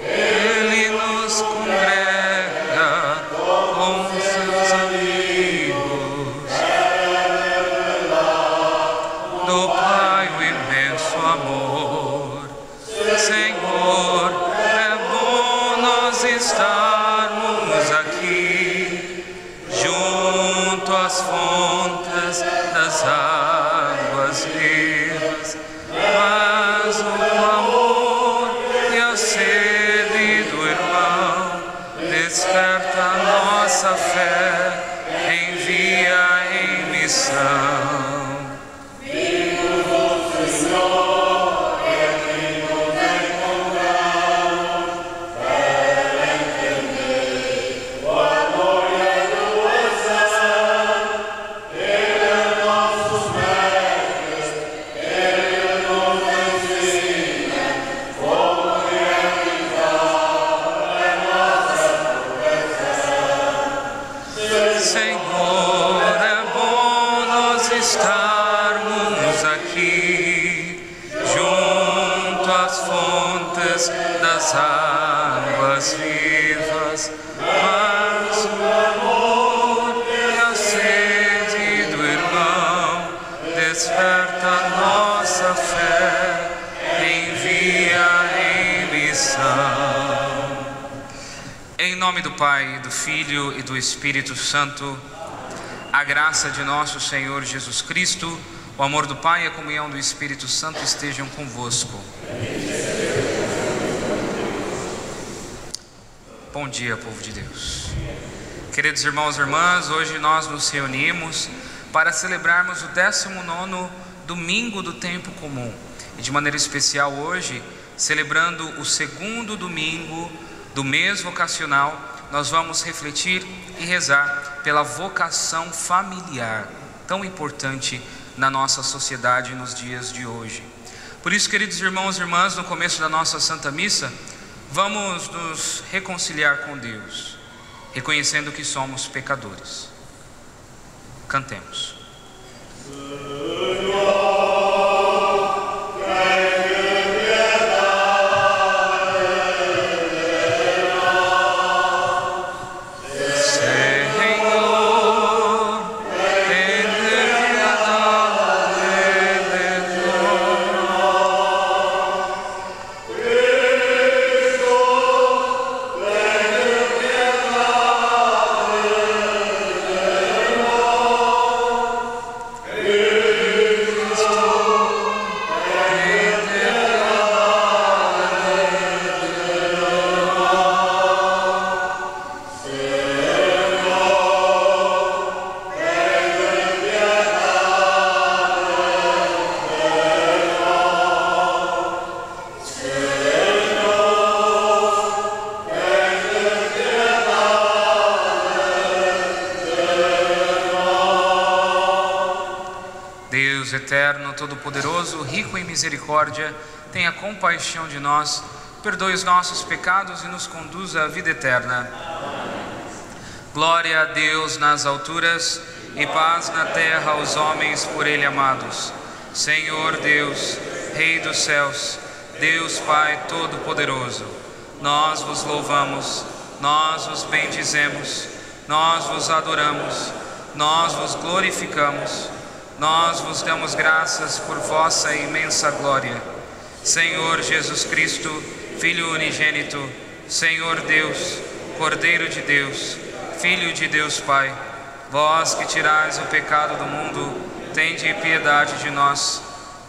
Ele nos congrega com seus amigos. Do Pai o imenso amor. Senhor, é bom nós estarmos aqui, junto às fontes das águas vivas. Mas o amor e a sede do irmão desperta a nossa fé, envia em missão. Senhor, é bom nós estarmos aqui, junto às fontes das águas vivas. Mas o amor e a sede do irmão desperta a nossa fé, envia em missão. Em nome do Pai, do Filho e do Espírito Santo, a graça de nosso Senhor Jesus Cristo, o amor do Pai e a comunhão do Espírito Santo estejam convosco. Bom dia, povo de Deus. Queridos irmãos e irmãs, hoje nós nos reunimos para celebrarmos o 19º domingo do tempo comum. E de maneira especial hoje, celebrando o 2º domingo do mês vocacional, nós vamos refletir e rezar pela vocação familiar, tão importante na nossa sociedade nos dias de hoje. Por isso, queridos irmãos e irmãs, no começo da nossa Santa Missa, vamos nos reconciliar com Deus, reconhecendo que somos pecadores. Cantemos. Deus eterno, todo-poderoso, rico em misericórdia, tenha compaixão de nós, perdoe os nossos pecados e nos conduza à vida eterna. Glória a Deus nas alturas e paz na terra aos homens por Ele amados. Senhor Deus, Rei dos céus, Deus Pai todo-poderoso, nós vos louvamos, nós vos bendizemos, nós vos adoramos, nós vos glorificamos. Nós vos damos graças por vossa imensa glória. Senhor Jesus Cristo, Filho unigênito, Senhor Deus, Cordeiro de Deus, Filho de Deus Pai, vós que tirais o pecado do mundo, tende piedade de nós.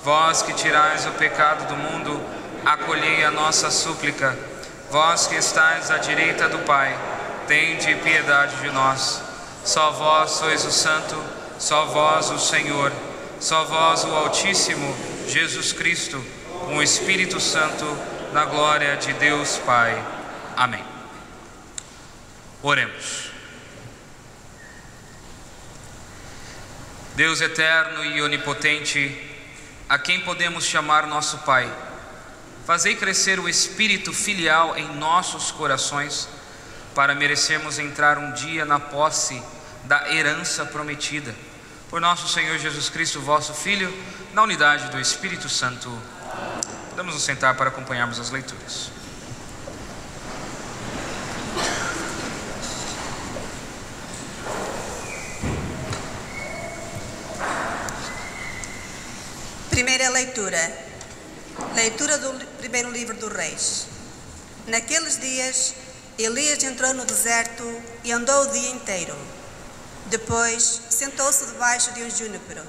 Vós que tirais o pecado do mundo, acolhei a nossa súplica. Vós que estais à direita do Pai, tende piedade de nós. Só vós sois o Santo, só vós o Senhor, só vós o Altíssimo, Jesus Cristo, com o Espírito Santo, na glória de Deus Pai. Amém. Oremos. Deus eterno e onipotente, a quem podemos chamar nosso Pai, fazei crescer o espírito filial em nossos corações, para merecermos entrar um dia na posse da herança prometida. Por nosso Senhor Jesus Cristo, vosso Filho, na unidade do Espírito Santo. Podemos nos sentar para acompanharmos as leituras. Primeira leitura. Leitura do primeiro livro dos Reis. Naqueles dias, Elias entrou no deserto e andou o dia inteiro. Depois, sentou-se debaixo de um júnipero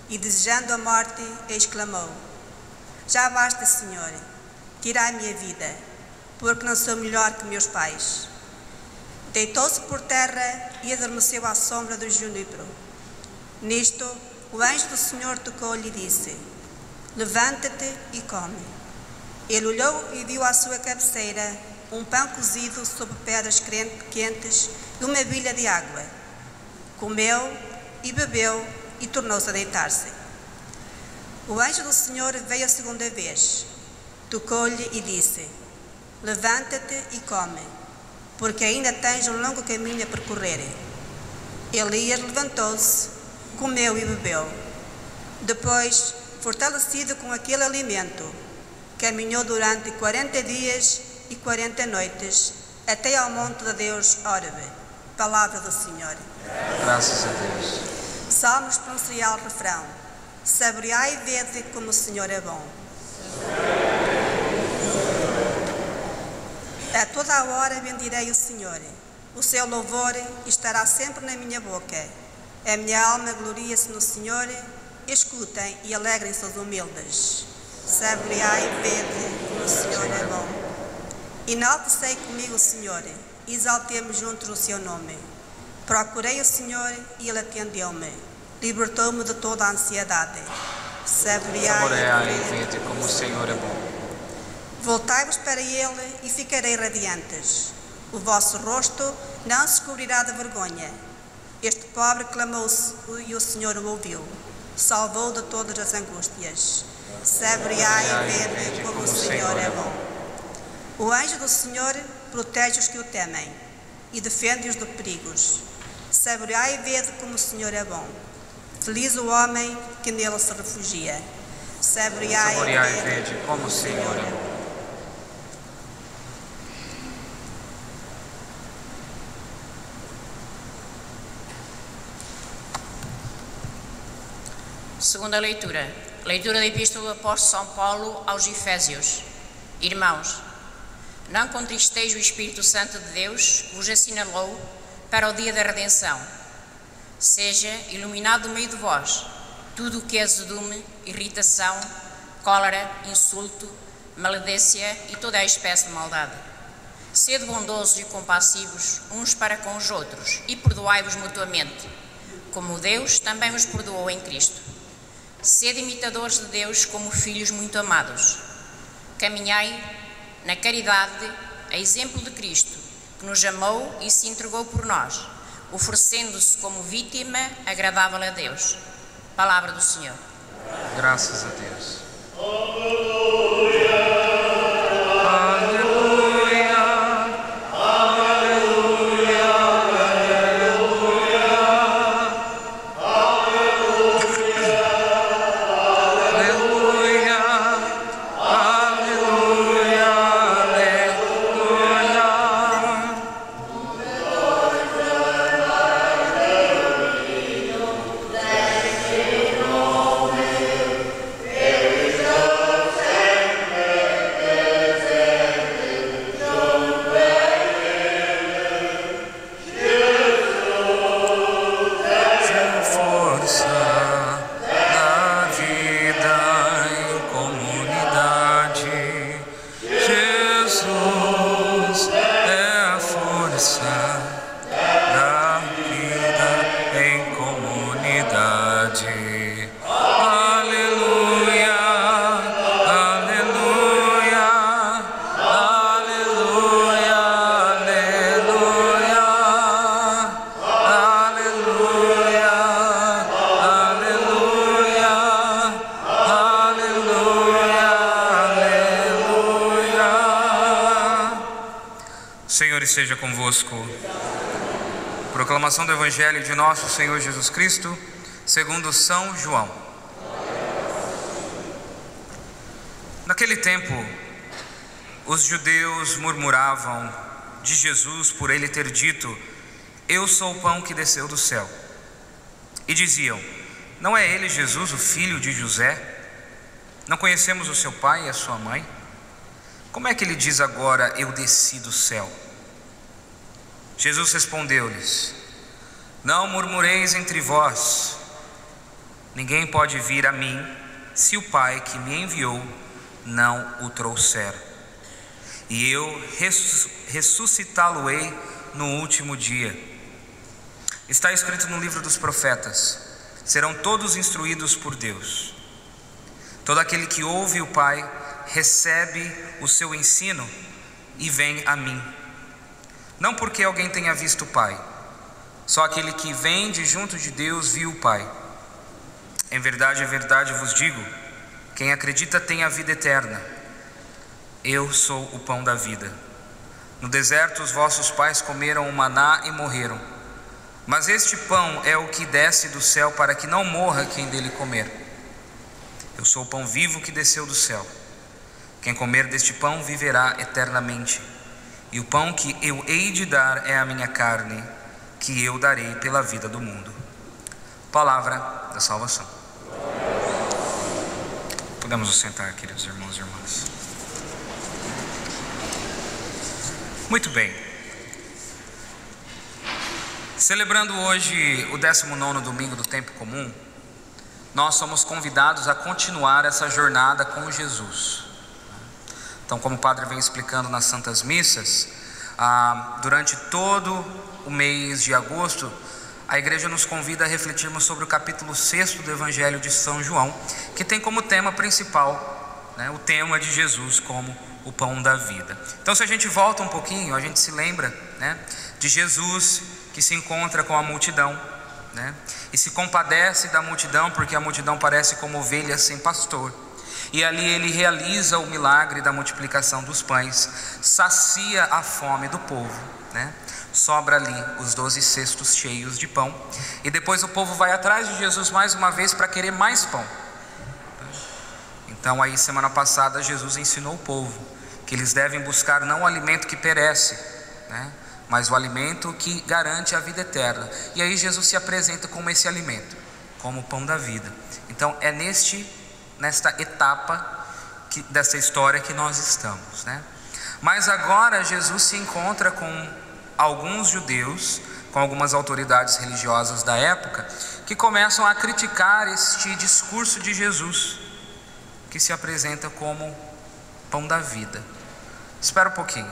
e, desejando a morte, exclamou: Já basta, Senhor, tirai a minha vida, porque não sou melhor que meus pais. Deitou-se por terra e adormeceu à sombra do junípero. Nisto, o anjo do Senhor tocou-lhe e disse: Levanta-te e come. Ele olhou e viu à sua cabeceira um pão cozido sobre pedras quentes e uma bilha de água. Comeu e bebeu e tornou-se a deitar-se. O anjo do Senhor veio a segunda vez, tocou-lhe e disse: Levanta-te e come, porque ainda tens um longo caminho a percorrer. Elias levantou-se, comeu e bebeu. Depois, fortalecido com aquele alimento, caminhou durante 40 dias e 40 noites até ao monte de Deus Horebe. Palavra do Senhor. Graças a Deus. Salmo responsorial, refrão: Saboreai e vede como o Senhor é bom. A toda a hora bendirei o Senhor. O seu louvor estará sempre na minha boca. A minha alma gloria-se no Senhor. Escutem e alegrem-se os humildes. Saboreai e vede como o Senhor é bom. Enaltecei comigo o Senhor. Exaltemos juntos o seu nome. Procurei o Senhor e ele atendeu-me. Libertou-me de toda a ansiedade. Saboreai e vede como o Senhor é bom. Voltai-vos para ele e ficarei radiantes. O vosso rosto não se cobrirá de vergonha. Este pobre clamou e o Senhor o ouviu. Salvou de todas as angústias. Saboreai e vede como o Senhor é bom. O anjo do Senhor protege os que o temem e defende-os de perigos. Saboreai e vede como o Senhor é bom. Feliz o homem que nele se refugia. Saboreai e vede como o Senhor é bom. Segunda leitura. Leitura da Epístola do Apóstolo São Paulo aos Efésios. Irmãos, não contristeis o Espírito Santo de Deus, que vos assinalou para o dia da redenção. Seja iluminado no meio de vós tudo o que é azedume, irritação, cólera, insulto, maledência e toda a espécie de maldade. Sede bondosos e compassivos uns para com os outros e perdoai-vos mutuamente, como Deus também vos perdoou em Cristo. Sede imitadores de Deus como filhos muito amados. Caminhai na caridade, a exemplo de Cristo, que nos amou e se entregou por nós, oferecendo-se como vítima agradável a Deus. Palavra do Senhor. Graças a Deus. Seja convosco. Proclamação do Evangelho de nosso Senhor Jesus Cristo, segundo São João. Naquele tempo, os judeus murmuravam de Jesus por ele ter dito: eu sou o pão que desceu do céu. E diziam: não é ele Jesus, o filho de José? Não conhecemos o seu pai e a sua mãe? Como é que ele diz agora: eu desci do céu? Jesus respondeu-lhes: não murmureis entre vós. Ninguém pode vir a mim se o Pai que me enviou não o trouxer. E eu ressuscitá-lo-ei no último dia. Está escrito no livro dos profetas: serão todos instruídos por Deus. Todo aquele que ouve o Pai recebe o seu ensino e vem a mim. Não porque alguém tenha visto o Pai, só aquele que vem de junto de Deus viu o Pai. Em verdade vos digo, quem acredita tem a vida eterna. Eu sou o pão da vida. No deserto os vossos pais comeram o maná e morreram. Mas este pão é o que desce do céu, para que não morra quem dele comer. Eu sou o pão vivo que desceu do céu. Quem comer deste pão viverá eternamente. E o pão que eu hei de dar é a minha carne, que eu darei pela vida do mundo. Palavra da salvação. Podemos nos sentar, queridos irmãos e irmãs. Muito bem. Celebrando hoje o 19º domingo do tempo comum, nós somos convidados a continuar essa jornada com Jesus. Então, como o padre vem explicando nas Santas Missas, durante todo o mês de agosto, a igreja nos convida a refletirmos sobre o capítulo 6 do Evangelho de São João, que tem como tema principal, o tema de Jesus como o pão da vida. Então, se a gente volta um pouquinho, a gente se lembra, de Jesus que se encontra com a multidão, e se compadece da multidão, porque a multidão parece como ovelhas sem pastor. E ali ele realiza o milagre da multiplicação dos pães, sacia a fome do povo, sobra ali os 12 cestos cheios de pão, e depois o povo vai atrás de Jesus mais uma vez para querer mais pão. Então aí semana passada Jesus ensinou o povo que eles devem buscar não o alimento que perece, mas o alimento que garante a vida eterna. E aí Jesus se apresenta como esse alimento, como o pão da vida. Então é nesta etapa dessa história que nós estamos, Mas agora Jesus se encontra com alguns judeus, com algumas autoridades religiosas da época, que começam a criticar este discurso de Jesus, que se apresenta como pão da vida. Espera um pouquinho,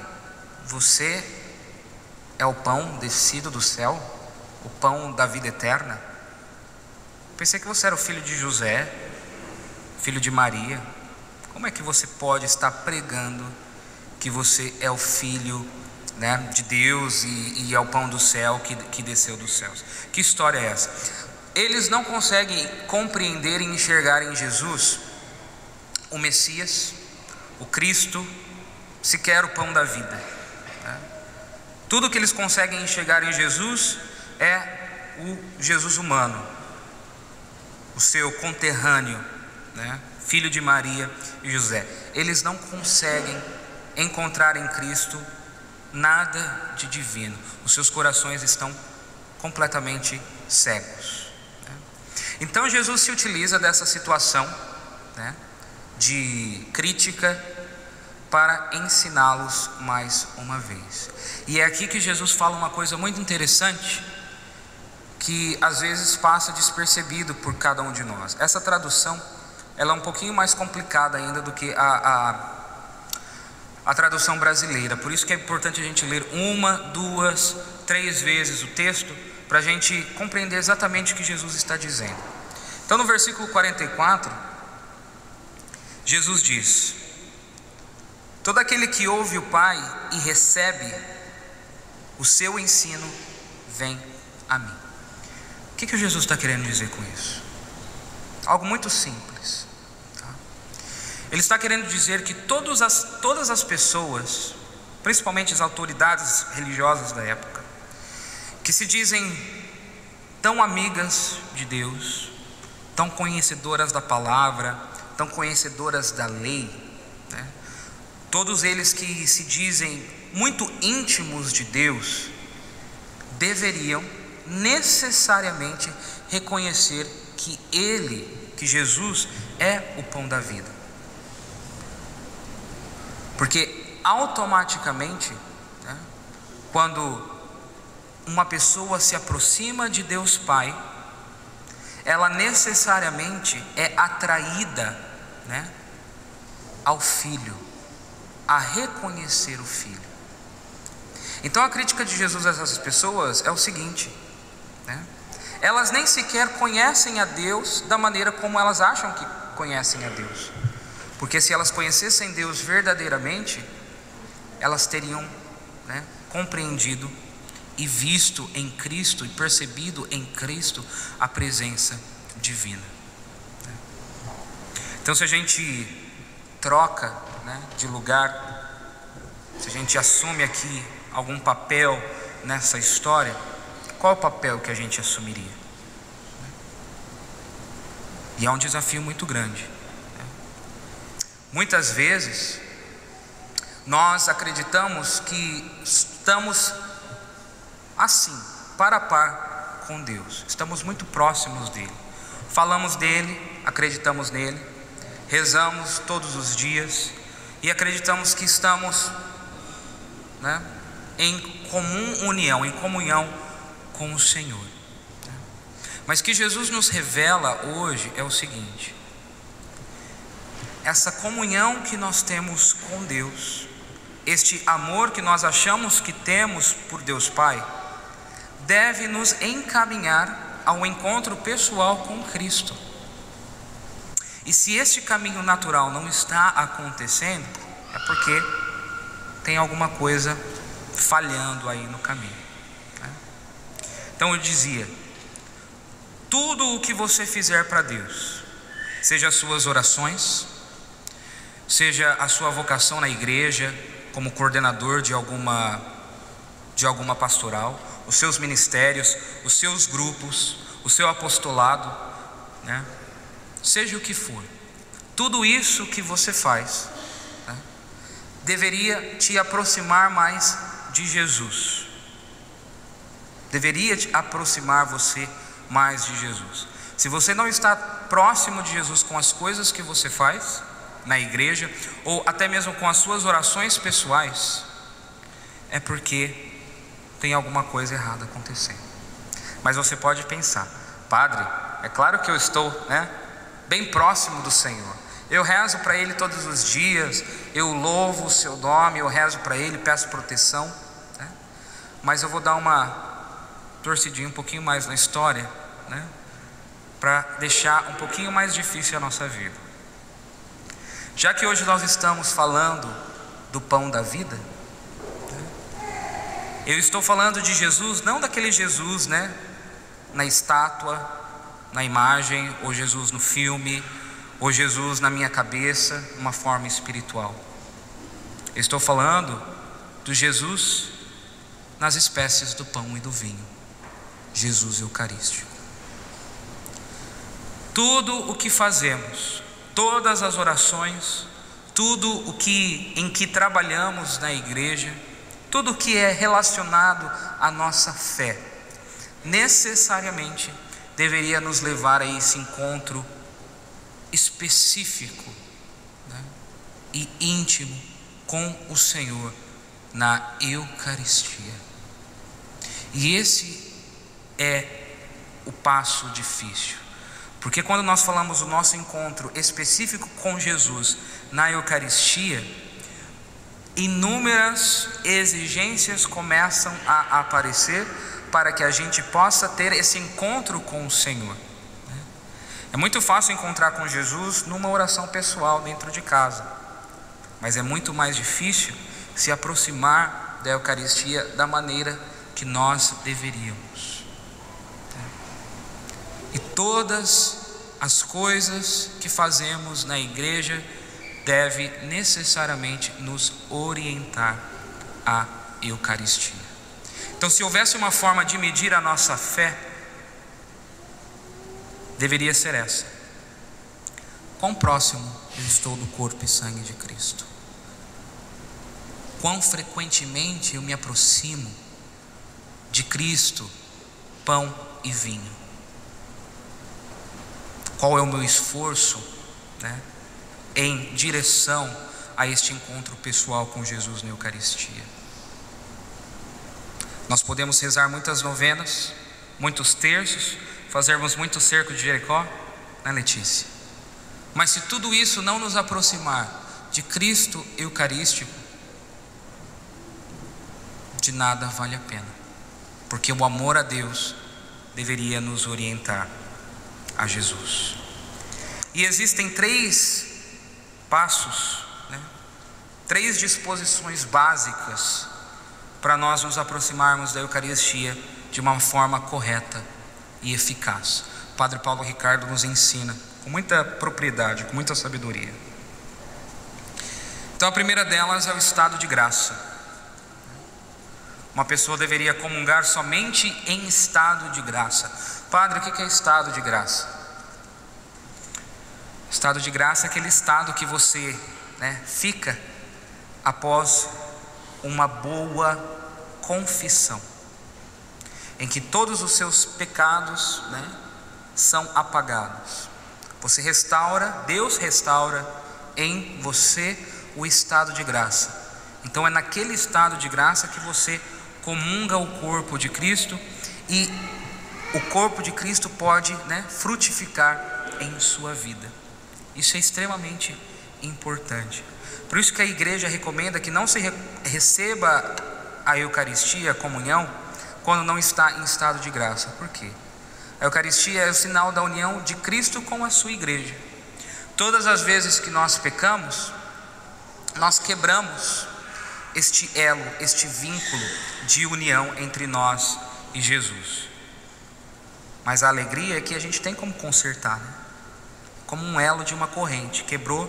você é o pão descido do céu? O pão da vida eterna? Pensei que você era o filho de José, filho de Maria. Como é que você pode estar pregando que você é o filho de Deus e é o pão do céu que desceu dos céus? Que história é essa? Eles não conseguem compreender e enxergar em Jesus o Messias, o Cristo, sequer o pão da vida. Tudo que eles conseguem enxergar em Jesus é o Jesus humano, o seu conterrâneo, filho de Maria e José. Eles não conseguem encontrar em Cristo nada de divino. Os seus corações estão completamente cegos. Então Jesus se utiliza dessa situação de crítica para ensiná-los mais uma vez. E é aqui que Jesus fala uma coisa muito interessante, que às vezes passa despercebido por cada um de nós. Essa tradução, ela é um pouquinho mais complicada ainda do que a tradução brasileira. Por isso que é importante a gente ler 1, 2, 3 vezes o texto, para a gente compreender exatamente o que Jesus está dizendo. Então no versículo 44, Jesus diz: todo aquele que ouve o Pai e recebe o seu ensino, vem a mim. O que Jesus está querendo dizer com isso? Algo muito simples. Ele está querendo dizer que todas as pessoas, principalmente as autoridades religiosas da época, que se dizem tão amigas de Deus, tão conhecedoras da palavra, tão conhecedoras da lei, né? Todos eles que se dizem muito íntimos de Deus deveriam necessariamente reconhecer que que Jesus é o pão da vida. Porque automaticamente, né, quando uma pessoa se aproxima de Deus Pai, ela necessariamente é atraída, né, ao Filho, a reconhecer o Filho. Então a crítica de Jesus a essas pessoas é o seguinte, né, elas nem sequer conhecem a Deus da maneira como elas acham que conhecem a Deus. Porque se elas conhecessem Deus verdadeiramente, elas teriam, né, compreendido e visto em Cristo e percebido em Cristo a presença divina. Então, se a gente troca, né, de lugar, se a gente assume aqui algum papel nessa história, qual é o papel que a gente assumiria? E é um desafio muito grande. Muitas vezes nós acreditamos que estamos assim, par a par com Deus, estamos muito próximos dele, falamos dele, acreditamos nele, rezamos todos os dias e acreditamos que estamos, né, em comum união, em comunhão com o Senhor. Mas o que Jesus nos revela hoje é o seguinte: essa comunhão que nós temos com Deus, este amor que nós achamos que temos por Deus Pai, deve nos encaminhar ao encontro pessoal com Cristo. E se este caminho natural não está acontecendo, é porque tem alguma coisa falhando aí no caminho, né? Então eu dizia: tudo o que você fizer para Deus, seja as suas orações, seja a sua vocação na igreja como coordenador de alguma pastoral, os seus ministérios, os seus grupos, o seu apostolado, né, seja o que for, tudo isso que você faz, né, deveria te aproximar mais de Jesus, deveria te aproximar você mais de Jesus. Se você não está próximo de Jesus com as coisas que você faz na igreja, ou até mesmo com as suas orações pessoais, é porque tem alguma coisa errada acontecendo. Mas você pode pensar: padre, é claro que eu estou, né, bem próximo do Senhor, eu rezo para Ele todos os dias, eu louvo o seu nome, eu rezo para Ele, peço proteção, né? Mas eu vou dar uma torcidinha um pouquinho mais na história, né, para deixar um pouquinho mais difícil a nossa vida. Já que hoje nós estamos falando do pão da vida, eu estou falando de Jesus, não daquele Jesus, né, na estátua, na imagem, ou Jesus no filme, ou Jesus na minha cabeça, uma forma espiritual. Eu estou falando do Jesus nas espécies do pão e do vinho, Jesus eucarístico. Tudo o que fazemos, todas as orações, tudo em que trabalhamos na igreja, tudo que é relacionado à nossa fé, necessariamente deveria nos levar a esse encontro específico, né, e íntimo com o Senhor na Eucaristia. E esse é o passo difícil, porque quando nós falamos do nosso encontro específico com Jesus na Eucaristia, inúmeras exigências começam a aparecer para que a gente possa ter esse encontro com o Senhor. É muito fácil encontrar com Jesus numa oração pessoal dentro de casa, mas é muito mais difícil se aproximar da Eucaristia da maneira que nós deveríamos. E todas as coisas que fazemos na igreja deve necessariamente nos orientar à Eucaristia. Então, se houvesse uma forma de medir a nossa fé, deveria ser essa: quão próximo eu estou do corpo e sangue de Cristo? Quão frequentemente eu me aproximo de Cristo, pão e vinho? Qual é o meu esforço, né, em direção a este encontro pessoal com Jesus na Eucaristia? Nós podemos rezar muitas novenas, muitos terços, fazermos muito cerco de Jericó, né, Letícia? Mas se tudo isso não nos aproximar de Cristo Eucarístico, de nada vale a pena, porque o amor a Deus deveria nos orientar a Jesus. E existem 3 passos, né? 3 disposições básicas para nós nos aproximarmos da Eucaristia de uma forma correta e eficaz. O Padre Paulo Ricardo nos ensina com muita propriedade, com muita sabedoria. Então a primeira delas é o estado de graça. Uma pessoa deveria comungar somente em estado de graça. Padre, o que é estado de graça? Estado de graça é aquele estado que você, né, fica após uma boa confissão, em que todos os seus pecados, né, são apagados. Você restaura, Deus restaura em você o estado de graça. Então é naquele estado de graça que você comunga o corpo de Cristo, e o corpo de Cristo pode, né, frutificar em sua vida. Isso é extremamente importante. Por isso que a igreja recomenda que não se receba a Eucaristia, a comunhão, quando não está em estado de graça. Por quê? A Eucaristia é o sinal da união de Cristo com a sua igreja. Todas as vezes que nós pecamos, nós quebramos este elo, este vínculo de união entre nós e Jesus. Mas a alegria é que a gente tem como consertar, né? Como um elo de uma corrente, quebrou,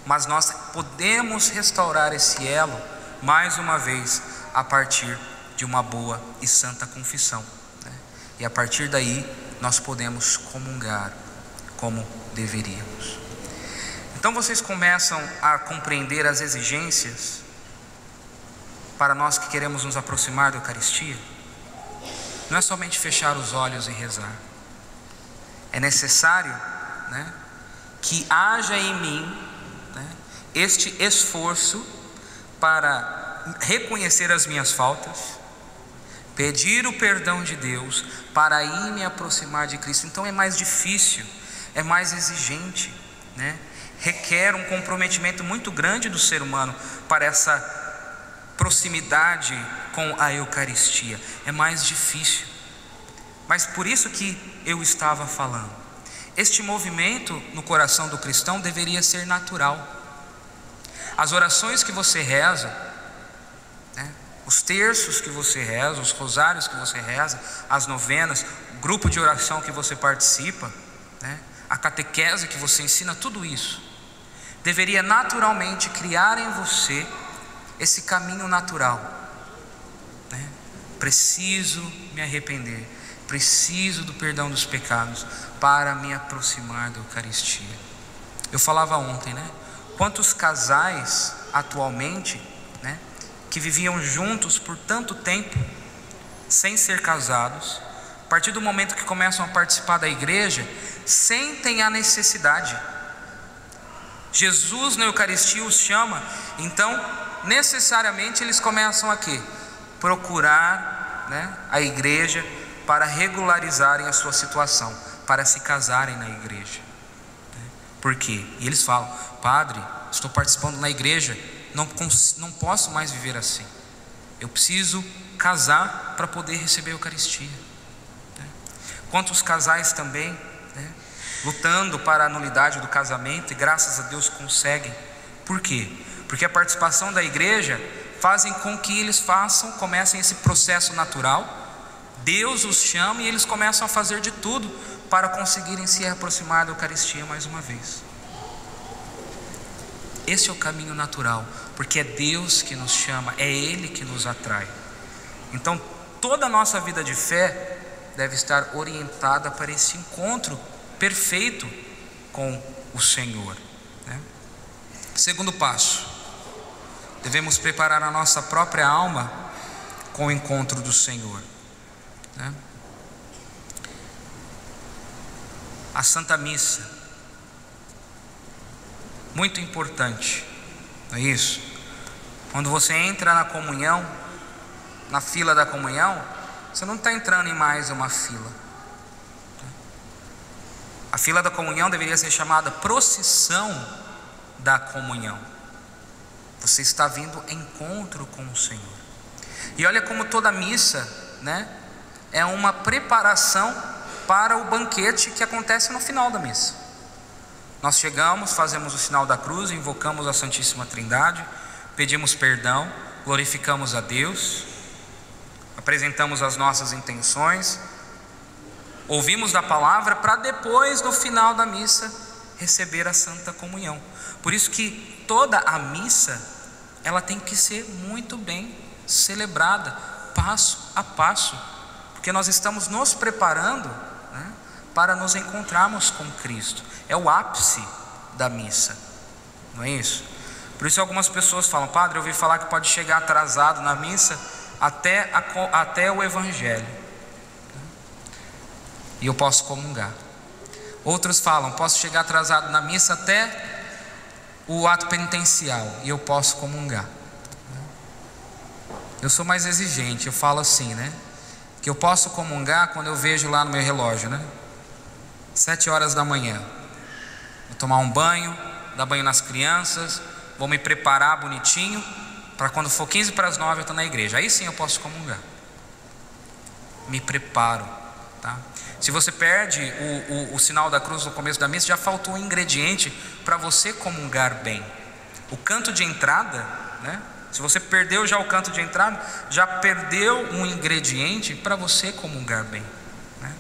mas nós podemos restaurar esse elo mais uma vez a partir de uma boa e santa confissão, né? E a partir daí nós podemos comungar como deveríamos. Então vocês começam a compreender as exigências para nós que queremos nos aproximar da Eucaristia. Não é somente fechar os olhos e rezar. É necessário, né, que haja em mim, né, este esforço para reconhecer as minhas faltas, pedir o perdão de Deus, para aí me aproximar de Cristo. Então é mais difícil, é mais exigente, né? Requer um comprometimento muito grande do ser humano para essa proximidade com a Eucaristia. É mais difícil. Mas por isso que eu estava falando, este movimento no coração do cristão deveria ser natural. As orações que você reza, né, os terços que você reza, os rosários que você reza, as novenas, o grupo de oração que você participa, né, a catequese que você ensina, tudo isso deveria naturalmente criar em você esse caminho natural, né? Preciso me arrepender, preciso do perdão dos pecados para me aproximar da Eucaristia. Eu falava ontem, né? Quantos casais atualmente, né, que viviam juntos por tanto tempo sem ser casados, a partir do momento que começam a participar da igreja, sentem a necessidade. Jesus na Eucaristia os chama, então necessariamente eles começam a quê? Procurar, né, a igreja para regularizarem a sua situação, para se casarem na igreja. Por quê? E eles falam: padre, estou participando na igreja, não posso mais viver assim. Eu preciso casar para poder receber a Eucaristia. Quantos casais também, né, lutando para a nulidade do casamento, e graças a Deus conseguem. Por quê? Porque a participação da igreja fazem com que eles comecem esse processo natural. Deus os chama e eles começam a fazer de tudo para conseguirem se aproximar da Eucaristia mais uma vez. Esse é o caminho natural, porque é Deus que nos chama, é Ele que nos atrai. Então toda a nossa vida de fé deve estar orientada para esse encontro perfeito com o Senhor, né? Segundo passo, devemos preparar a nossa própria alma com o encontro do Senhor, né? A Santa Missa, muito importante, não é isso? Quando você entra na comunhão, na fila da comunhão, você não está entrando em mais uma fila. A fila da comunhão deveria ser chamada procissão da comunhão. Você está vindo em encontro com o Senhor. E olha como toda missa, né, é uma preparação para o banquete que acontece no final da missa. Nós chegamos, fazemos o sinal da cruz, invocamos a Santíssima Trindade, pedimos perdão, glorificamos a Deus, apresentamos as nossas intenções, ouvimos da palavra para depois, no final da missa, receber a Santa Comunhão. Por isso que toda a missa, ela tem que ser muito bem celebrada, passo a passo, porque nós estamos nos preparando, né, para nos encontrarmos com Cristo. É o ápice da missa, não é isso? Por isso algumas pessoas falam: padre, eu ouvi falar que pode chegar atrasado na missa até o Evangelho, e eu posso comungar. Outros falam: posso chegar atrasado na missa até o ato penitencial, e eu posso comungar. Eu sou mais exigente, eu falo assim, né, que eu posso comungar quando eu vejo lá no meu relógio, né, 7 horas da manhã, vou tomar um banho, dar banho nas crianças, vou me preparar bonitinho, para quando for 15 para as 9 eu estou na igreja, aí sim eu posso comungar. Me preparo, tá? Se você perde o sinal da cruz no começo da missa, já faltou um ingrediente para você comungar bem. O canto de entrada, né? Se você perdeu já o canto de entrada, já perdeu um ingrediente para você comungar bem, né?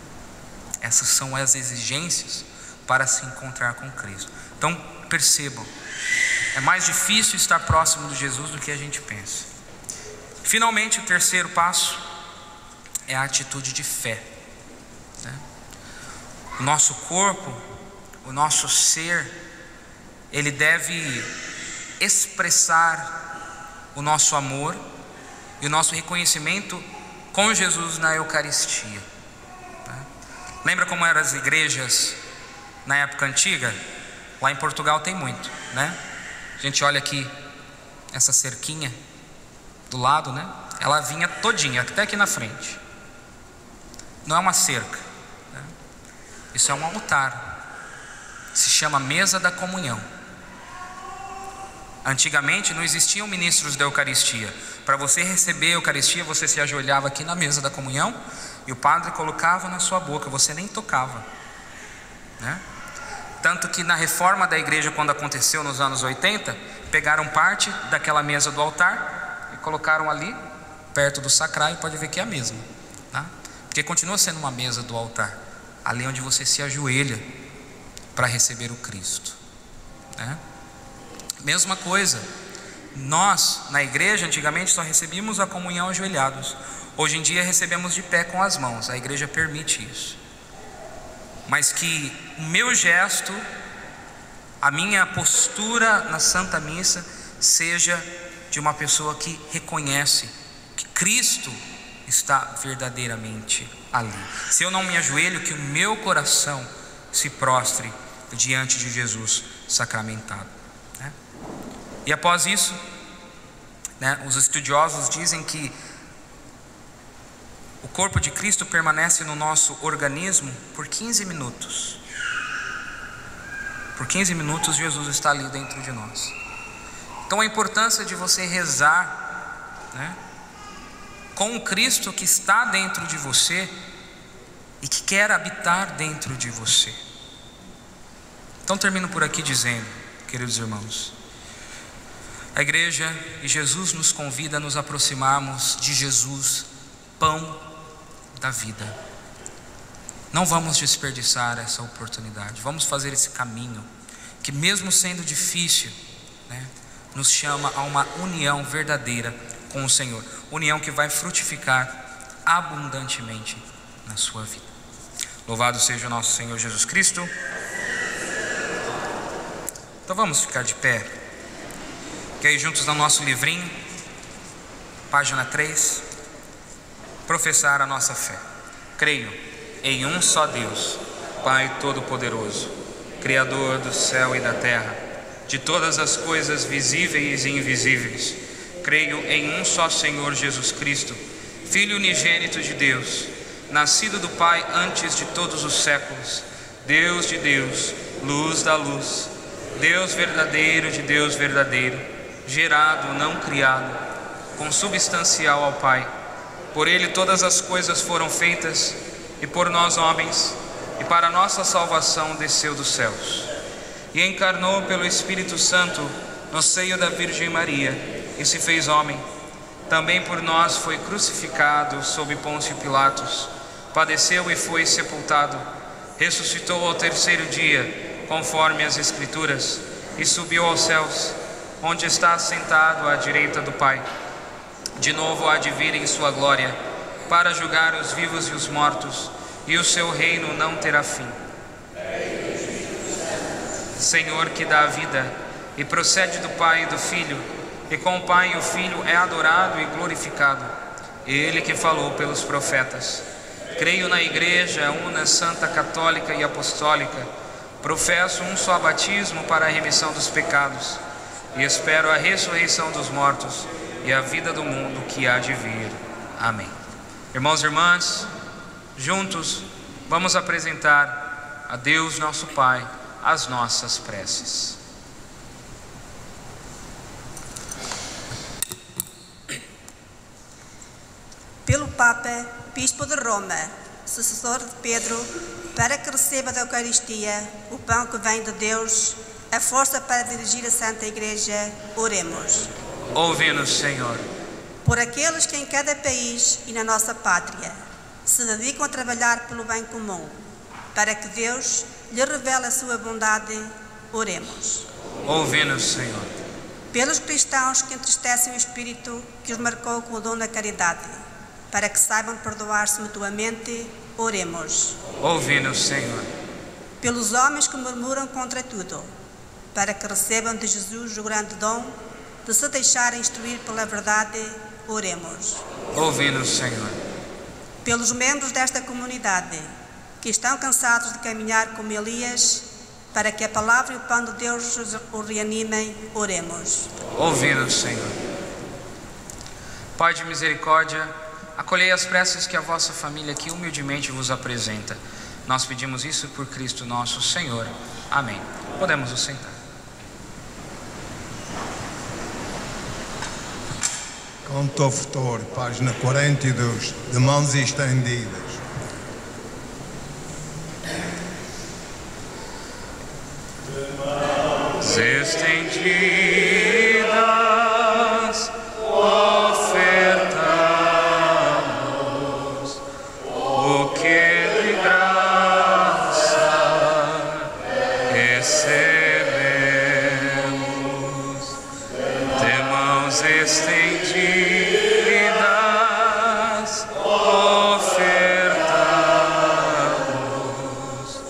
Essas são as exigências para se encontrar com Cristo. Então percebam, é mais difícil estar próximo de Jesus do que a gente pensa. Finalmente, o terceiro passo é a atitude de fé, né? O nosso corpo, o nosso ser, ele deve expressar o nosso amor e o nosso reconhecimento com Jesus na Eucaristia, né? Lembra como eram as igrejas na época antiga? Lá em Portugal tem muito, né? A gente olha aqui essa cerquinha do lado, né? Ela vinha todinha, até aqui na frente. Não é uma cerca, né? Isso é um altar. Se chama mesa da comunhão. Antigamente não existiam ministros da Eucaristia. Para você receber a Eucaristia, você se ajoelhava aqui na mesa da comunhão e o padre colocava na sua boca, você nem tocava, né? Tanto que na reforma da igreja, quando aconteceu nos anos 80, pegaram parte daquela mesa do altar e colocaram ali, perto do sacrário, pode ver que é a mesma, tá? Porque continua sendo uma mesa do altar, ali onde você se ajoelha para receber o Cristo, né? Mesma coisa, nós na igreja antigamente só recebíamos a comunhão ajoelhados. Hoje em dia recebemos de pé com as mãos, a igreja permite isso. Mas que o meu gesto, a minha postura na Santa Missa seja de uma pessoa que reconhece que Cristo está verdadeiramente ali. Se eu não me ajoelho, que o meu coração se prostre diante de Jesus sacramentado, né? E após isso, né, os estudiosos dizem que o corpo de Cristo permanece no nosso organismo por 15 minutos. Por 15 minutos Jesus está ali dentro de nós. Então a importância de você rezar, né, com o Cristo que está dentro de você e que quer habitar dentro de você. Então termino por aqui dizendo, queridos irmãos, a igreja e Jesus nos convida a nos aproximarmos de Jesus, pão da vida. Não vamos desperdiçar essa oportunidade, vamos fazer esse caminho que, mesmo sendo difícil, né, nos chama a uma união verdadeira com o Senhor, união que vai frutificar abundantemente na sua vida. Louvado seja o nosso Senhor Jesus Cristo. Então vamos ficar de pé. Que aí juntos no nosso livrinho, página 3, professar a nossa fé. Creio em um só Deus, Pai Todo-Poderoso, Criador do céu e da terra, de todas as coisas visíveis e invisíveis. Creio em um só Senhor Jesus Cristo, Filho unigênito de Deus, nascido do Pai antes de todos os séculos, Deus de Deus, luz da luz, Deus verdadeiro de Deus verdadeiro, gerado, não criado, consubstancial ao Pai. Por Ele todas as coisas foram feitas, e por nós homens, e para nossa salvação desceu dos céus. E encarnou pelo Espírito Santo no seio da Virgem Maria, e se fez homem. Também por nós foi crucificado sob Pôncio Pilatos, padeceu e foi sepultado, ressuscitou ao terceiro dia, conforme as Escrituras, e subiu aos céus, onde está assentado à direita do Pai. De novo há de vir em sua glória, para julgar os vivos e os mortos, e o seu reino não terá fim. Senhor que dá a vida, e procede do Pai e do Filho, e com o Pai e o Filho é adorado e glorificado, Ele que falou pelos profetas. Creio na Igreja, una, santa, católica e apostólica, professo um só batismo para a remissão dos pecados, e espero a ressurreição dos mortos e a vida do mundo que há de vir. Amém. Irmãos e irmãs, juntos vamos apresentar a Deus nosso Pai as nossas preces. Pelo Papa, Bispo de Roma, sucessor de Pedro, para que receba da Eucaristia o pão que vem de Deus, a força para dirigir a Santa Igreja, oremos. Ouve-nos, Senhor. Por aqueles que em cada país e na nossa pátria se dedicam a trabalhar pelo bem comum, para que Deus lhe revele a sua bondade, oremos. Ouve-nos, Senhor. Pelos cristãos que entristecem o Espírito que os marcou com o dom da caridade, para que saibam perdoar-se mutuamente, oremos. Ouve-nos, Senhor. Pelos homens que murmuram contra tudo, para que recebam de Jesus o grande dom de se deixarem instruir pela verdade, oremos. Ouve-nos, Senhor. Pelos membros desta comunidade, que estão cansados de caminhar como Elias, para que a palavra e o pão de Deus os reanimem, oremos. Ouve-nos, Senhor. Pai de misericórdia, acolhei as preces que a vossa família aqui humildemente vos apresenta. Nós pedimos isso por Cristo nosso Senhor. Amém. Podemos nos sentar. Canto autor, página 42, de mãos estendidas. Estendidas, ofertamos o que de graça recebemos, de mãos estendidas, ofertamos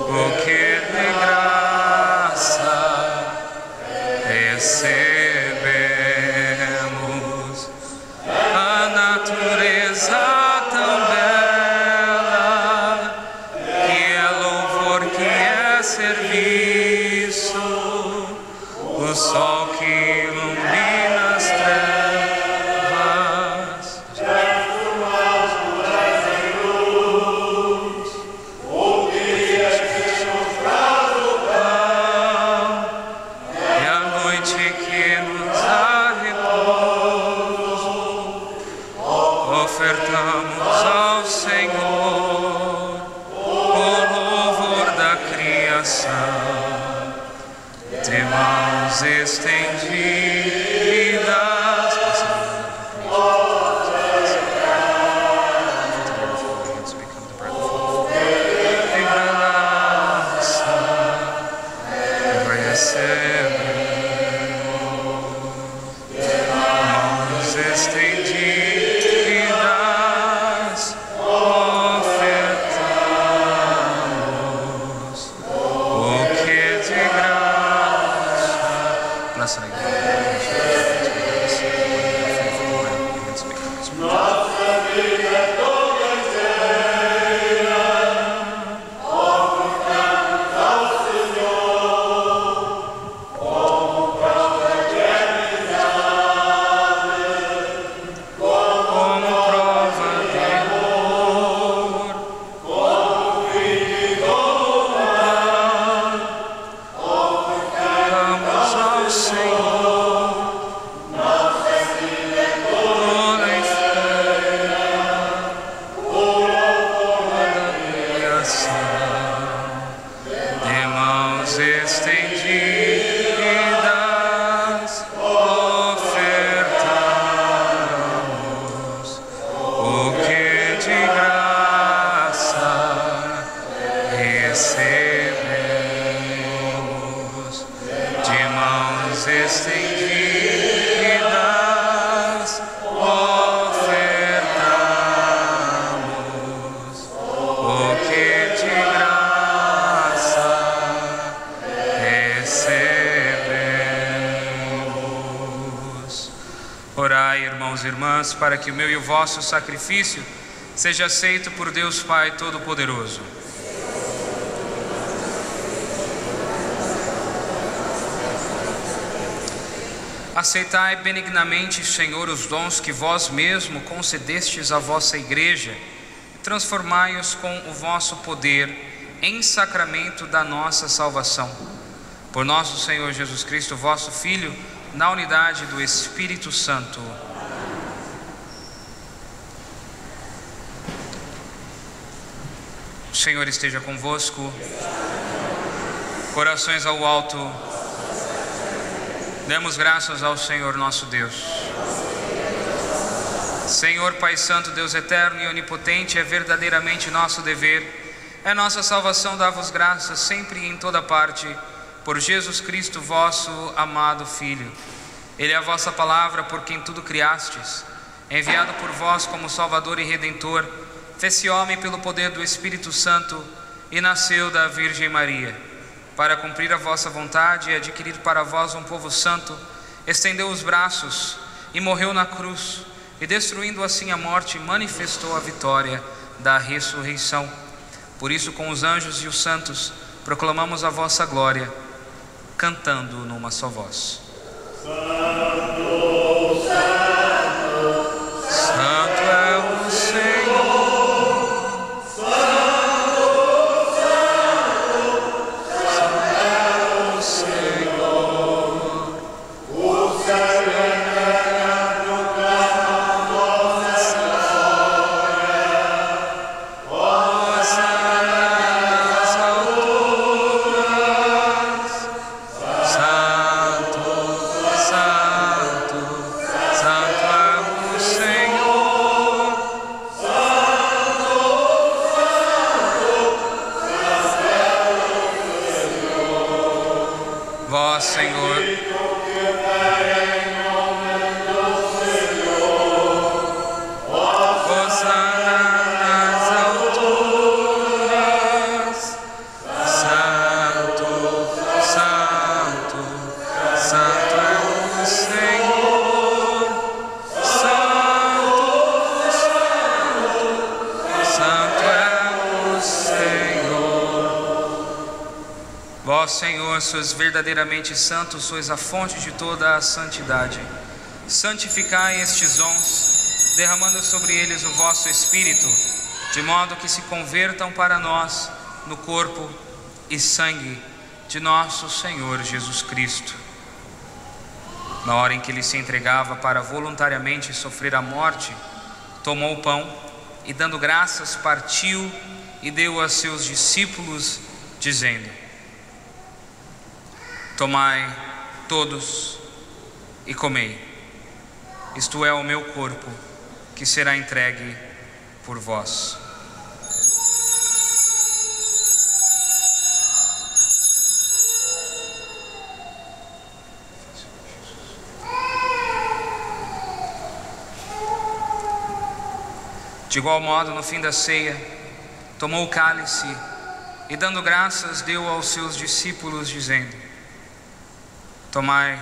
o que de graça recebemos. A natureza tão bela, que é louvor, que é serviço, o sol que ilumina as trevas, e a noite que nos dá repouso, ofertamos ao Senhor o louvor da criação, de mãos estendidas. De graça recebemos, mãos estendidas, ofertamos o que de graça Orai, irmãos e irmãs, para que o meu e o vosso sacrifício seja aceito por Deus Pai Todo-Poderoso. Aceitai benignamente, Senhor, os dons que vós mesmo concedestes à vossa Igreja e transformai-os com o vosso poder em sacramento da nossa salvação. Por nosso Senhor Jesus Cristo, vosso Filho, na unidade do Espírito Santo. O Senhor esteja convosco. Corações ao alto. Demos graças ao Senhor nosso Deus. Senhor Pai Santo, Deus eterno e onipotente, é verdadeiramente nosso dever, é nossa salvação dar-vos graças sempre e em toda parte, por Jesus Cristo, vosso amado Filho. Ele é a vossa palavra, por quem tudo criastes, enviado por vós como Salvador e Redentor, fez-se homem pelo poder do Espírito Santo e nasceu da Virgem Maria. Para cumprir a vossa vontade e adquirir para vós um povo santo, estendeu os braços e morreu na cruz, e destruindo assim a morte, manifestou a vitória da ressurreição. Por isso, com os anjos e os santos, proclamamos a vossa glória, cantando numa só voz. Santo, Santo, Santo é o Senhor. Senhor, sois verdadeiramente santos, sois a fonte de toda a santidade. Santificai estes dons, derramando sobre eles o vosso Espírito, de modo que se convertam para nós no corpo e sangue de nosso Senhor Jesus Cristo. Na hora em que ele se entregava para voluntariamente sofrer a morte, tomou o pão e, dando graças, partiu e deu a seus discípulos, dizendo: tomai todos e comei, isto é o meu corpo, que será entregue por vós. De igual modo, no fim da ceia, tomou o cálice e, dando graças, deu aos seus discípulos, dizendo: tomai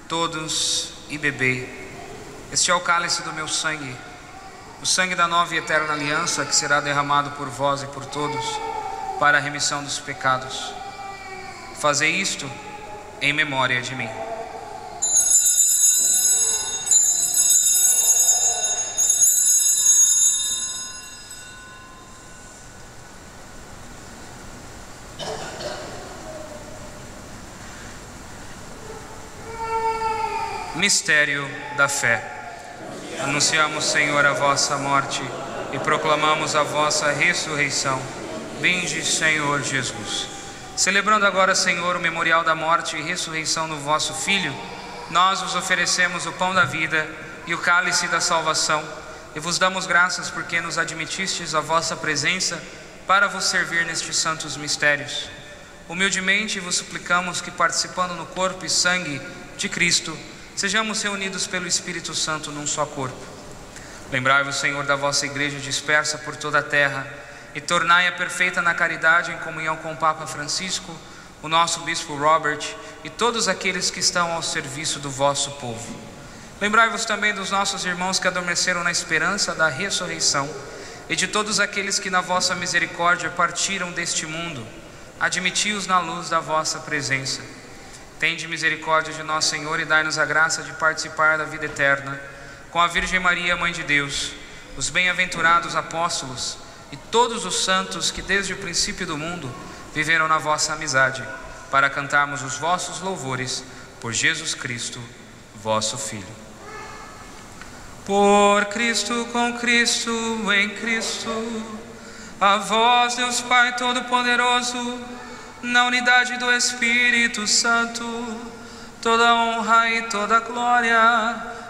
todos e bebei, este é o cálice do meu sangue, o sangue da nova e eterna aliança, que será derramado por vós e por todos para a remissão dos pecados. Fazei isto em memória de mim. Mistério da fé. Anunciamos, Senhor, a vossa morte e proclamamos a vossa ressurreição. Vinde, Senhor Jesus. Celebrando agora, Senhor, o memorial da morte e ressurreição do vosso Filho, nós vos oferecemos o pão da vida e o cálice da salvação, e vos damos graças porque nos admitistes a vossa presença para vos servir nestes santos mistérios. Humildemente vos suplicamos que, participando no corpo e sangue de Cristo, sejamos reunidos pelo Espírito Santo num só corpo. Lembrai-vos, Senhor, da vossa Igreja dispersa por toda a terra e tornai-a perfeita na caridade, em comunhão com o Papa Francisco, o nosso Bispo Robert e todos aqueles que estão ao serviço do vosso povo. Lembrai-vos também dos nossos irmãos que adormeceram na esperança da ressurreição, e de todos aqueles que na vossa misericórdia partiram deste mundo. Admiti-os na luz da vossa presença. Tende misericórdia de nosso Senhor e dai-nos a graça de participar da vida eterna, com a Virgem Maria, Mãe de Deus, os bem-aventurados apóstolos e todos os santos que desde o princípio do mundo viveram na vossa amizade, para cantarmos os vossos louvores por Jesus Cristo, vosso Filho. Por Cristo, com Cristo, em Cristo, a vós, Deus Pai Todo-Poderoso, na unidade do Espírito Santo, toda honra e toda glória,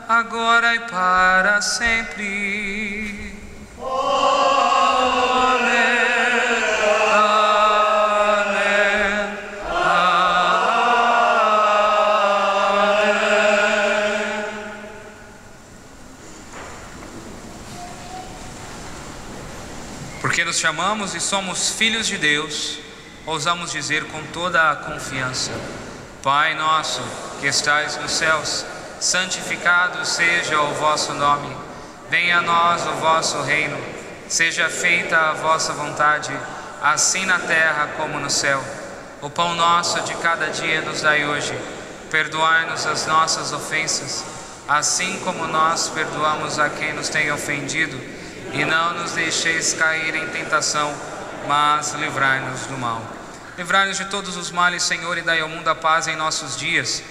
agora e para sempre. Amém. Porque nos chamamos e somos filhos de Deus, ousamos dizer com toda a confiança: Pai nosso que estais nos céus, santificado seja o vosso nome. Venha a nós o vosso reino. Seja feita a vossa vontade, assim na terra como no céu. O pão nosso de cada dia nos dai hoje. Perdoai-nos as nossas ofensas, assim como nós perdoamos a quem nos tem ofendido. E não nos deixeis cair em tentação, mas livrai-nos do mal. Livrai-nos de todos os males, Senhor, e dai ao mundo a paz em nossos dias,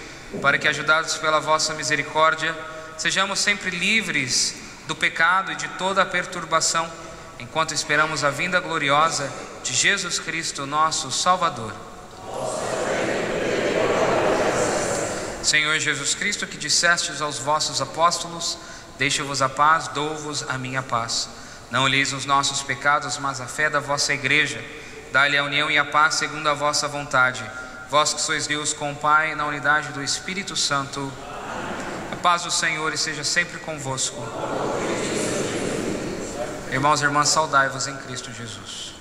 para que, ajudados pela vossa misericórdia, sejamos sempre livres do pecado e de toda a perturbação, enquanto esperamos a vinda gloriosa de Jesus Cristo, nosso Salvador. Senhor Jesus Cristo, que dissestes aos vossos apóstolos: deixo-vos a paz, dou-vos a minha paz. Não olheis os nossos pecados, mas a fé da vossa igreja. Dá-lhe a união e a paz segundo a vossa vontade. Vós que sois Deus com o Pai, na unidade do Espírito Santo. A paz do Senhor esteja sempre convosco. Irmãos e irmãs, saudai-vos em Cristo Jesus.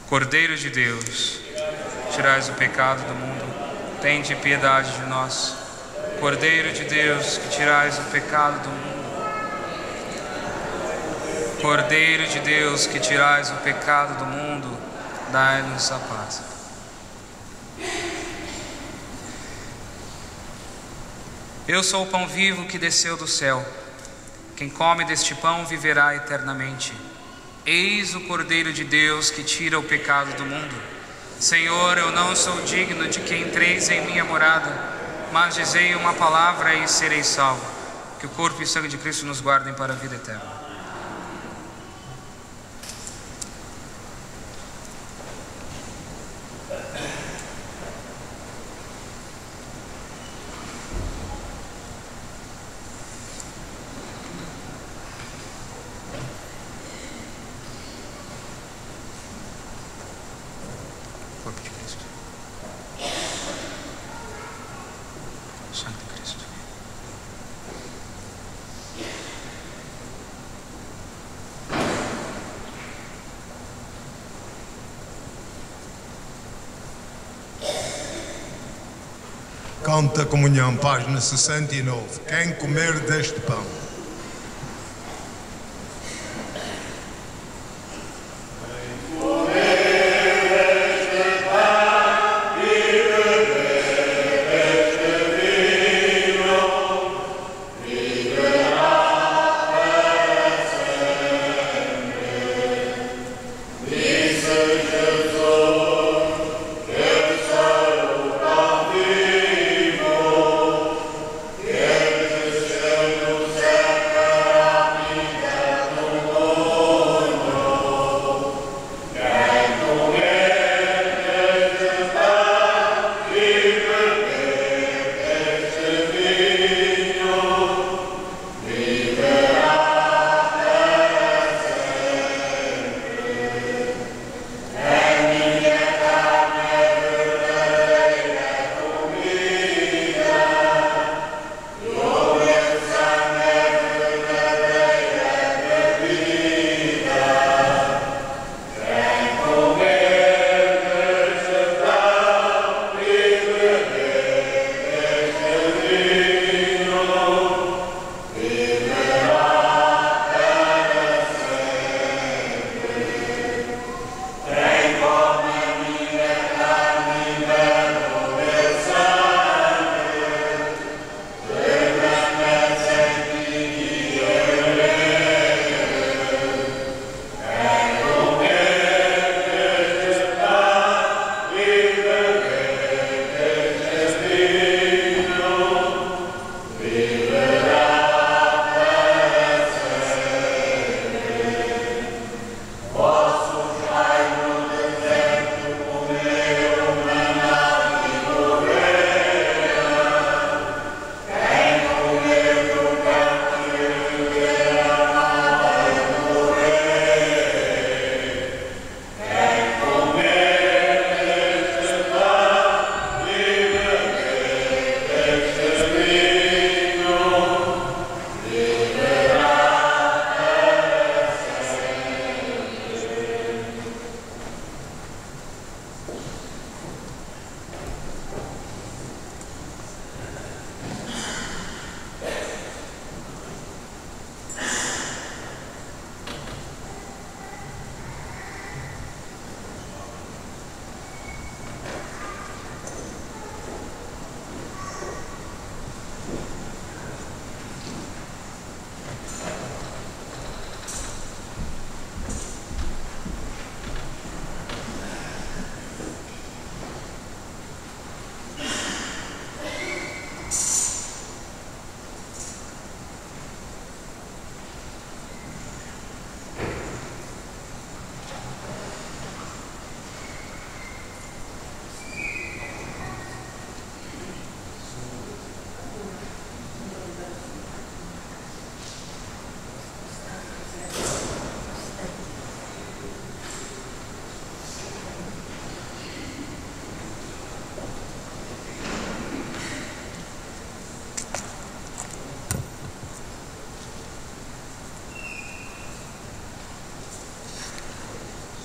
Cordeiro de Deus, tirais o pecado do mundo, tende piedade de nós. Cordeiro de Deus, que tirais o pecado do mundo. Cordeiro de Deus, que tirais o pecado do mundo, dai-nos a paz. Eu sou o pão vivo que desceu do céu. Quem come deste pão viverá eternamente. Eis o Cordeiro de Deus que tira o pecado do mundo. Senhor, eu não sou digno de que entreis em minha morada, mas dizei uma palavra e serei salvo. Que o corpo e sangue de Cristo nos guardem para a vida eterna. Corpo de Cristo. sangue de Cristo. Canto da Comunhão, página 69. Quem comer deste pão.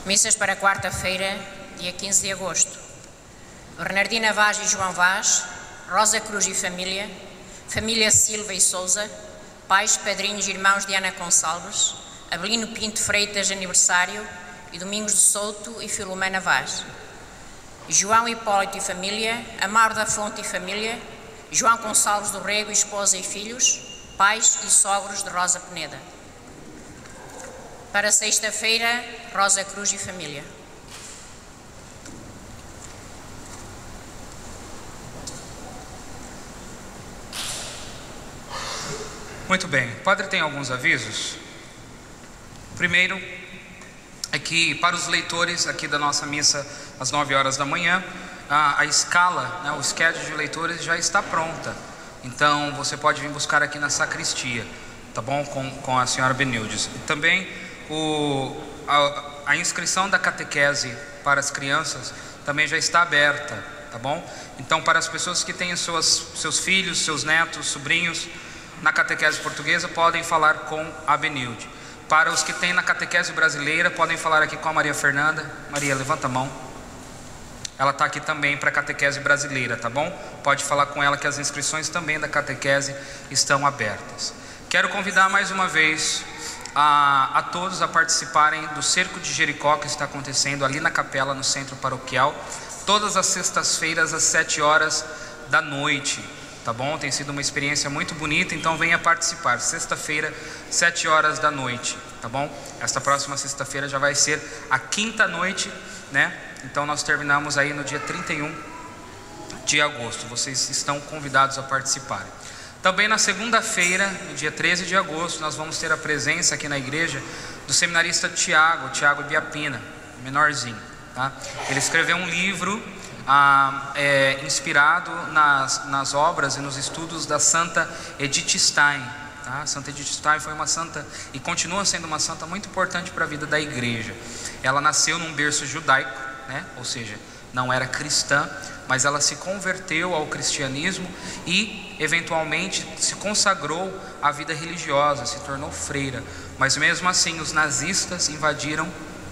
Missas para quarta-feira, dia 15 de agosto. Bernardina Vaz e João Vaz, Rosa Cruz e família, família Silva e Souza, pais, padrinhos e irmãos de Ana Gonçalves, Abelino Pinto Freitas, aniversário, e Domingos de Souto e Filomena Vaz. João Hipólito e família, Amaro da Fonte e família, João Gonçalves do Rego, esposa e filhos, pais e sogros de Rosa Peneda. Para sexta-feira, Rosa Cruz e família. Muito bem, o padre tem alguns avisos. Primeiro, aqui para os leitores aqui da nossa missa às 9 horas da manhã, a escala, né, o schedule de leitores já está pronta. Então você pode vir buscar aqui na sacristia, tá bom? Com a senhora Benildes. E também a inscrição da catequese para as crianças também já está aberta, tá bom? Então, para as pessoas que têm seus filhos, seus netos, sobrinhos na catequese portuguesa, podem falar com a Benilde. Para os que têm na catequese brasileira, podem falar aqui com a Maria Fernanda. Maria, levanta a mão. Ela está aqui também para a catequese brasileira, tá bom? Pode falar com ela que as inscrições também da catequese estão abertas. Quero convidar mais uma vez a todos a participarem do Cerco de Jericó, que está acontecendo ali na capela, no centro paroquial, todas as sextas-feiras às 7 horas da noite, tá bom? Tem sido uma experiência muito bonita, então venha participar. Sexta-feira, 7 horas da noite, tá bom? Esta próxima sexta-feira já vai ser a quinta noite, né? Então nós terminamos aí no dia 31 de agosto. Vocês estão convidados a participarem. Também na segunda-feira, no dia 13 de agosto, nós vamos ter a presença aqui na igreja do seminarista Tiago Biapina, menorzinho, tá? Ele escreveu um livro inspirado nas obras e nos estudos da Santa Edith Stein, tá? Santa Edith Stein foi uma santa e continua sendo uma santa muito importante para a vida da igreja. Ela nasceu num berço judaico, né? Ou seja, não era cristã, mas ela se converteu ao cristianismo e eventualmente se consagrou à vida religiosa, se tornou freira. Mas mesmo assim os nazistas invadiram,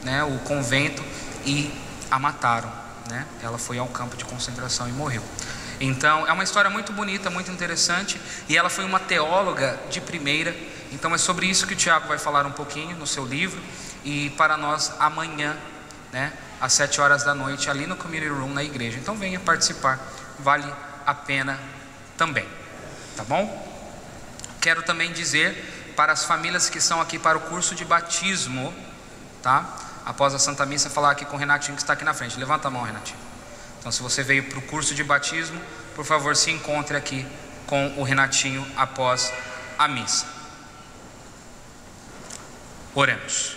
né, o convento e a mataram, né? Ela foi ao campo de concentração e morreu. Então é uma história muito bonita, muito interessante, e ela foi uma teóloga de primeira. Então é sobre isso que o Tiago vai falar um pouquinho no seu livro. E para nós amanhã, né, às 7 horas da noite, ali no Community Room, na igreja. Então venha participar, vale a pena também, tá bom? Quero também dizer para as famílias que estão aqui para o curso de batismo, tá? Após a Santa Missa, falar aqui com o Renatinho que está aqui na frente. Levanta a mão, Renatinho. Então, se você veio para o curso de batismo, por favor, se encontre aqui com o Renatinho após a missa. Oremos.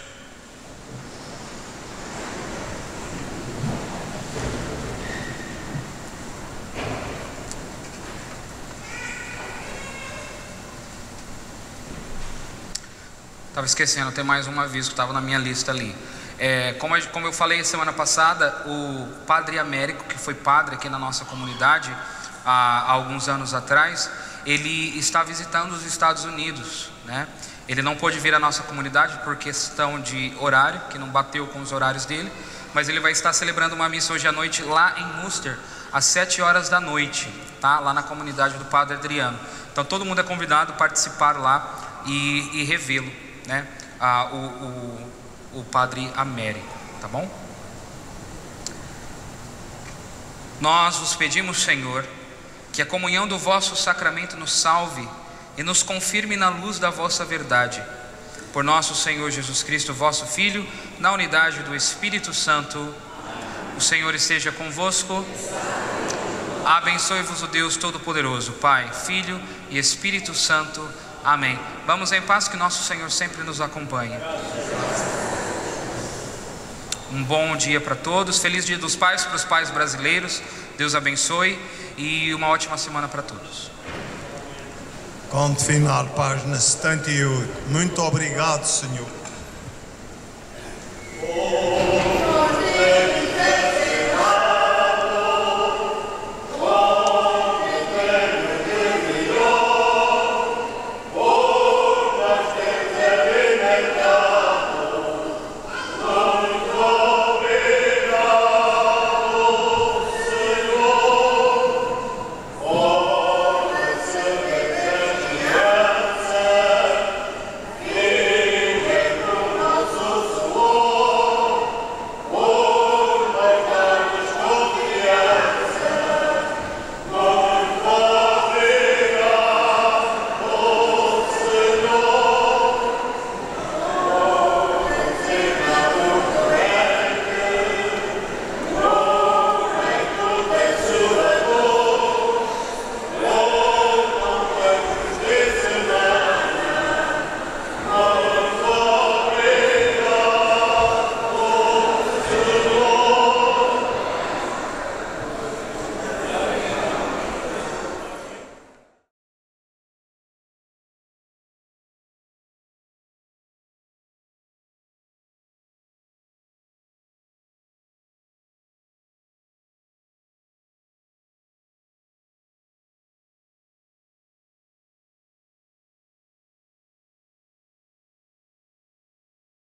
Estava esquecendo, tem mais um aviso que estava na minha lista ali. Como eu falei semana passada, o Padre Américo, que foi padre aqui na nossa comunidade há alguns anos atrás, ele está visitando os Estados Unidos, né? Ele não pôde vir à nossa comunidade por questão de horário, que não bateu com os horários dele, mas ele vai estar celebrando uma missa hoje à noite lá em Worcester, às 7 horas da noite, tá? Lá na comunidade do Padre Adriano. Então todo mundo é convidado a participar lá e revê-lo, né? O Padre Américo, tá bom? Nós vos pedimos, Senhor, que a comunhão do vosso sacramento nos salve e nos confirme na luz da vossa verdade. Por nosso Senhor Jesus Cristo, vosso Filho, na unidade do Espírito Santo. O Senhor esteja convosco. Abençoe-vos o Deus Todo-Poderoso, Pai, Filho e Espírito Santo. Amém. Vamos em paz, que nosso Senhor sempre nos acompanhe. Um bom dia para todos. Feliz Dia dos Pais para os pais brasileiros. Deus abençoe e uma ótima semana para todos. Conto final, página 78. Muito obrigado, Senhor.